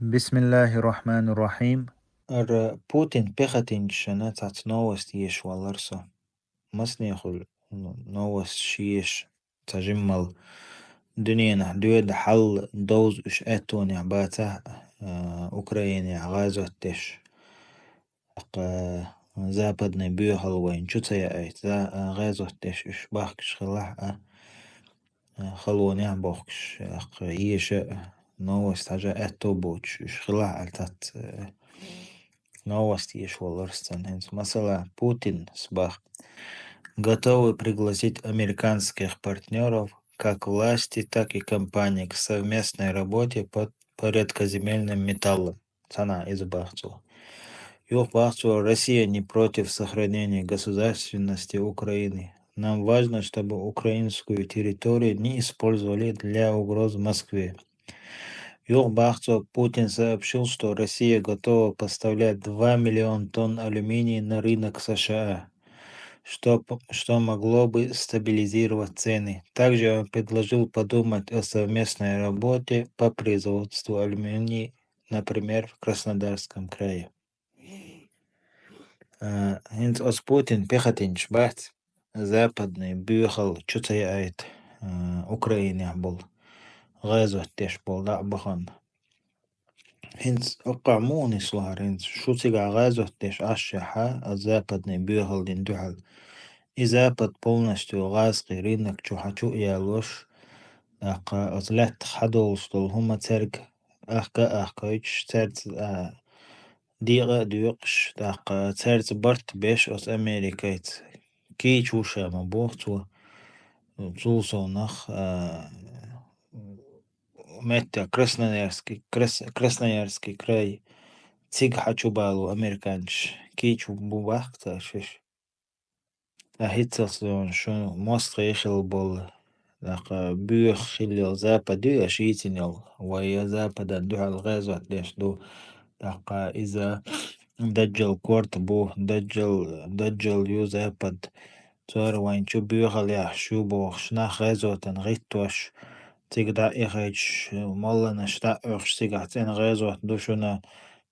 بسم الله الرحمن الرحيم. Путин пехотинчана цац новость еш валарса. Маснехул новость шиеш تجمل دنيا دويد حل دوز اش اتون عباته اوكرانيا غازوتش западный бюхалвайн чуцая айт за غازوتش اش باخكش خلاح خلوني بوخش يش новость حاجة اتو بوش اش خلاح التات новости еш валарстан. Масала Путин сбах готовы пригласить американских партнеров, как власти, так и компании, к совместной работе по редкоземельным металлам. Цена из Бахцу. Юг Бахцу, Россия не против сохранения государственности Украины. Нам важно, чтобы украинскую территорию не использовали для угроз Москве. Юг Бахцу Путин сообщил, что Россия готова поставлять 2 миллиона тонн алюминия на рынок США, что могло бы стабилизировать цены. Также он предложил подумать о совместной работе по производству алюминия, например, в Краснодарском крае. Инц Путин пехотинч бахт западный бюхал чуцаяет Украине был غازوة تيش был да бахан. Инц оqamuni слар инц шуцига غازوة تيش ашшаха западный бюхал дин духал. И Запад полностью газский рынок чухачу и алош отлет хадол что хума церк ахкаич церц дига дюкш церц барт беш от Америкайц ки чуша ма бохцу цулсонах метя Красноярский край циг хачу балу американч ки чу бубахта шиш هيتسون شو مصر يخل بول لقى بيخ خلي زابد دو شيتنيل ويا زابد دوها الغاز ليش دو لقى إذا دجل كورت بو دجل يو زابد صار وين شو بيخ ليح شو بو شنا غازو تنغيتوش تقدر إخيش مالا نشتا أخش تقعتين غازو دو شنا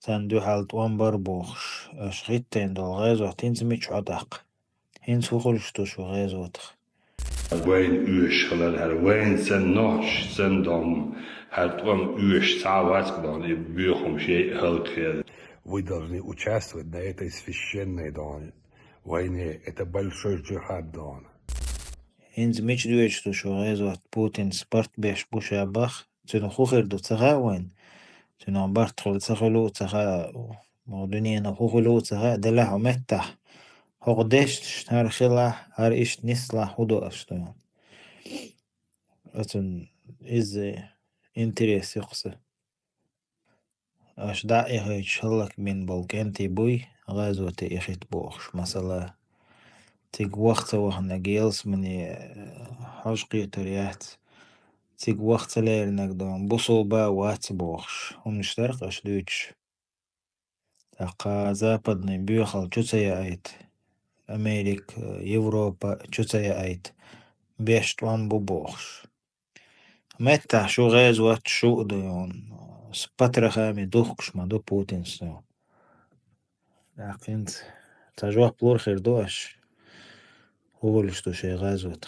تندو حالت وانبر بوخش أشغيتين دو غازو تنزميش عدق هين سوخلش توش وغازوتخ وين üş halal her وين sen noch sen dom her твом üş сават бани бюхом шей халкер. Вы должны участвовать на этой священной войне. Это большой джихад, Дон. هين زميش دوش توش وغازوت بوتين سبارت بيش بوشا باخ تنو خوخر دو تغا وين تنو عبارت خل تغلو تغا مودوني انا خوخلو تغا دلاه متح هقدش هر خلا هر إيش نسلا هدو أشتغل أتن إز إنتريس يقصى أش داعي هاي شلك من بلكنتي بوي غازوتي إخيت بوخش مثلا تيج وقت وحنا جيلس مني حشقي تريات تيج وقت لير نقدم بصوبة وات بوخش ونشترك أش دوتش تقا западный бюхал чуцая айт Америк, Европа, чуцая айт بيش توان بوبوخش متى شو غازوات شو ديون سباترا خامي دوخش ما دو بوتين سو لكن تجوه بلور خير دوش هو اللي شتو شي غازوات